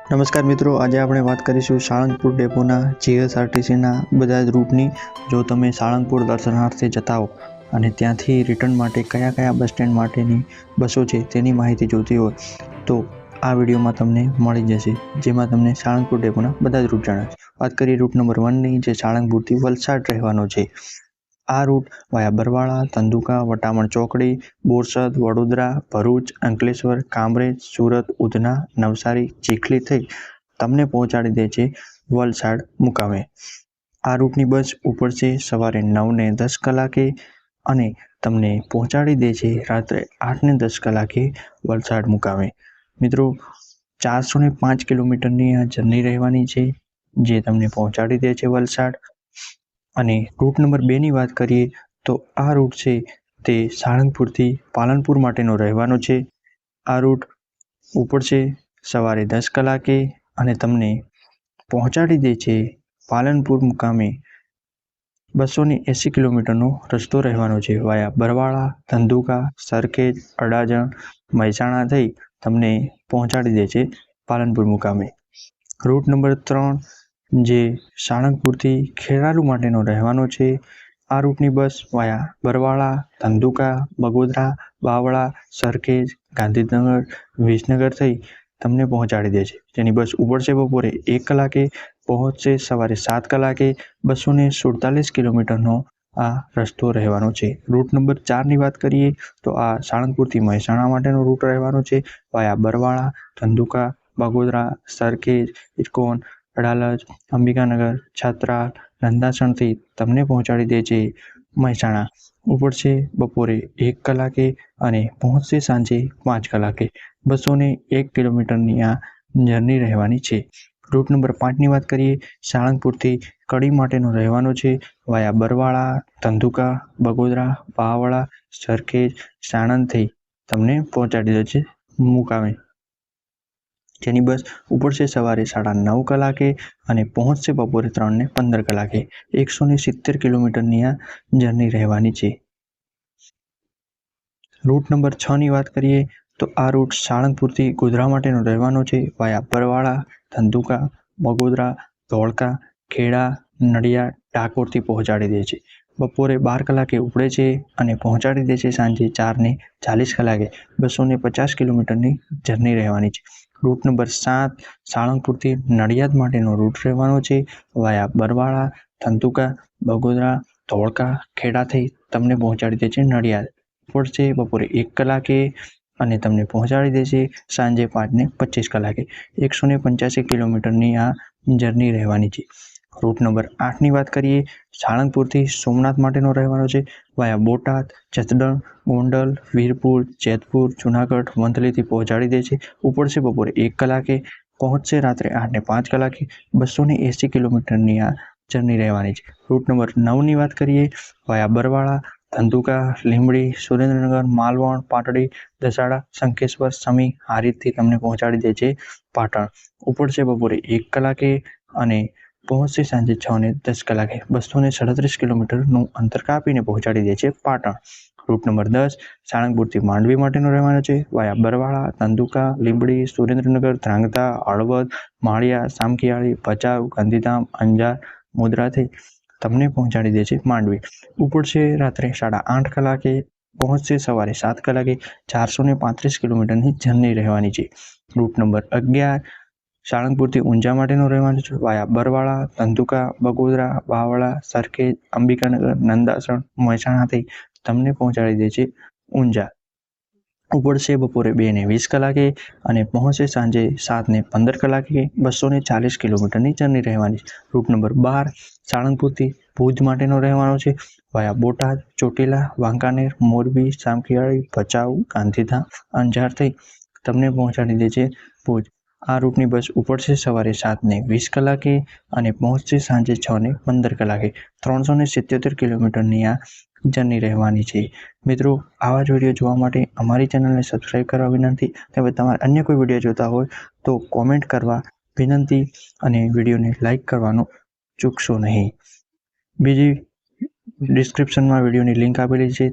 નમસ્કાર મિત્રો, આજે આપણે વાત કરીશું સાળંગપુર ડેપોના જીએસઆરટીસીના બધા જ રૂટની. જો તમે સાળંગપુર દર્શનાર્થે જતા હો અને ત્યાંથી રિટર્ન માટે કયા કયા બસ સ્ટેન્ડ માટેની બસો છે તેની માહિતી જોઈતી હોય તો આ વિડીયોમાં તમને મળી જશે, જેમાં તમને સાળંગપુર ડેપોના બધા જ રૂટ જણાવશે. વાત કરીએ રૂટ નંબર 1ની, જે સાળંગપુરથી વલસાડ રહેવાનો છે. આ રૂટ વાયા બરવાળા, ધંધુકા, વટામણ ચોકડી, બોરસદ, વડોદરા, ભરૂચ, અંકલેશ્વર, કામરેજ, સુરત, ઉધના, નવસારી, ચીખલી થઈ તમને પહોંચાડી દે છે વલસાડ મુકામે. આ રૂટની બસ ઉપડશે સવારે 9:10 કલાકે અને તમને પહોંચાડી દે છે રાત્રે 8:10 કલાકે વલસાડ મુકામે. મિત્રો, 405 કિલોમીટરની આ જર્ની રહેવાની છે, જે તમને પહોંચાડી દે છે વલસાડ. અને રૂટ નંબર 2ની વાત કરીએ તો આ રૂટ છે તે સાળંગપુરથી પાલનપુર માટેનો રહેવાનો છે. આ રૂટ ઉપડશે સવારે 10 કલાકે અને તમને પહોંચાડી દે છે પાલનપુર મુકામે. 280 કિલોમીટરનો રસ્તો રહેવાનો છે. વાયા બરવાળા, ધંધુકા, સરખેજ, અડાજણ, મહેસાણા થઈ તમને પહોંચાડી દે છે પાલનપુર મુકામે. રૂટ નંબર 3, જે સાળંગપુરથી ખેરાલુ માટેનો રહેવાનો છે. આ રૂટની બસ વાયા બરવાળા, ધંધુકા, બગોદરા, બાવળા, સરખેજ, ગાંધીનગર, વિસનગર થઈ તમને પહોંચાડી દે છે. જેની બસ ઉપડશે બપોરે 1 કલાકે, પહોંચશે સવારે 7 કલાકે. 247 કિલોમીટરનો આ રસ્તો રહેવાનો છે. રૂટ નંબર 4ની વાત કરીએ તો આ સાળંગપુરથી મહેસાણા માટેનો રૂટ રહેવાનો છે. વાયા બરવાળા, ધંધુકા, બગોદરા, સરખેજ, ઇરકોન, અડાલજ, અંબિકાનગર, છત્રાલ, નંદાસણથી તમને પહોંચાડી દે છે મહેસાણા. ઉપડશે બપોરે 1 કલાકે અને પહોંચશે સાંજે 5 કલાકે. 201 કિલોમીટરની આ જર્ની રહેવાની છે. રૂટ નંબર 5ની વાત કરીએ, સાળંગપુરથી કડી માટેનો રહેવાનો છે. વાયા બરવાળા, ધંધુકા, બગોદરા, બાવળા, સરખેજ, સાણંદ થઈ તમને પહોંચાડી દે છે મુકામે. જેની બસ ઉપડશે સવારે 9:30 કલાકે અને પહોંચશે બપોરે 3:15 કલાકે. 170 કિલોમીટરની આ જર્ની રહેવાની છે. રૂટ નંબર 6ની વાત કરીએ તો આ રૂટ સાળંગપુરથી ગોધરા માટેનો રહેવાનો છે. વાયા બરવાળા, ધંધુકા, બગોદરા, ધોળકા, ખેડા, નડિયાદ, ડાકોરથી પહોંચાડી દે છે. બપોરે 12 કલાકે ઉપડે છે અને પહોંચાડી દે છે સાંજે 4:40 કલાકે. 250 કિલોમીટરની જર્ની રહેવાની છે. રૂટ નંબર 7, સાળંગપુરથી નડિયાદ માટેનો રૂટ રહેવાનો છે. વાયા બરવાળા, ધંધુકા, બગોદરા, ધોળકા, ખેડા થઈ તમને પહોંચાડી દે છે નડિયાદ. ઉપડશે બપોરે 1 કલાકે અને તમને પહોંચાડી દેશે સાંજે 5:25 કલાકે. 185 કિલોમીટરની આ જર્ની રહેવાની છે. રૂટ નંબર 8ની વાત કરીએ, સાળંગપુરથી સોમનાથ માટેનો રહેવાનો છે. વાયા બોટાદ, જસદણ, ગોંડલ, વીરપુર, જેતપુર, જુનાગઢ, વંથલીથી પહોંચાડી દે છે. ઉપડશે બપોરે 1 કલાકે, પહોંચશે રાત્રે 8:05 કલાકે. 280 કિલોમીટરની આ જર્ની રહેવાની છે. રૂટ નંબર 9ની વાત કરીએ, વાયા બરવાળા, ધંધુકા, લીંબડી, સુરેન્દ્રનગર, માલવણ, પાટડી, દસાડા, શંખેશ્વર, સમી, હારીજથી તમને પહોંચાડી દે છે પાટણ. ઉપડશે બપોરે 1 કલાકે અને પહોંચશે સાંજે 6:10 કલાકે. 237 કિલોમીટરનું અંતર કાપીને પહોંચાડી દે છે પાટણ. રૂટ નંબર 10, સાળંગપુરથી માંડવી માટેનો રહેવાનો છે. વાયા બરવાળા, ધંધુકા, લીંબડી, સુરેન્દ્રનગર, ધ્રાંગધ્રા, હળવદ, માળિયા, સામખિયાળી, ભચાઉ, ગાંધીધામ, અંજાર, મુદ્રાથી તમને પહોંચાડી દે છે માંડવી. ઉપડશે રાત્રે 8:30 કલાકે, પહોંચશે સવારે 7 કલાકે. 435 કિલોમીટરની જર્ની રહેવાની છે. રૂટ નંબર 11, સાળંગપુરથી ઊંઝા માટેનો રહેવાનો છે. વાયા બરવાળા, ધંધુકા, બગોદરા, બાવળા, સરખેજ, અંબિકાનગર, નંદાસણ, મહેસાણાથી તમને પહોંચાડી દે છે ઊંઝા. ઉપડશે બપોરે 2:20 કલાકે અને પહોંચશે સાંજે 7:15 કલાકે. 240 કિલોમીટરની જર્ની રહેવાની છે. રૂટ નંબર 12, સાળંગપુરથી ભુજ માટેનો રહેવાનો છે. વાયા બોટાદ, ચોટીલા, વાંકાનેર, મોરબી, સામખિયાળી, ભચાઉ, ગાંધીધામ, અંજાર થઈ તમને પહોંચાડી દે છે ભુજ. આ રૂટની બસ ઉપડશે સવારે 7:20 કલાકે અને પહોંચશે સાંજે 6:15 કલાકે. 377 કિલોમીટરની આ જર્ની રહેવાની છે. મિત્રો, આવા જ વિડીયો જોવા માટે અમારી ચેનલને સબસ્ક્રાઈબ કરવા વિનંતી. તેમજ તમારે અન્ય કોઈ વિડીયો જોતા હોય તો કોમેન્ટ કરવા વિનંતી અને વિડીયોને લાઈક કરવાનું ચૂકશો નહીં. બીજી ડિસ્ક્રિપ્શનમાં વિડીયોની લિંક આપેલી છે.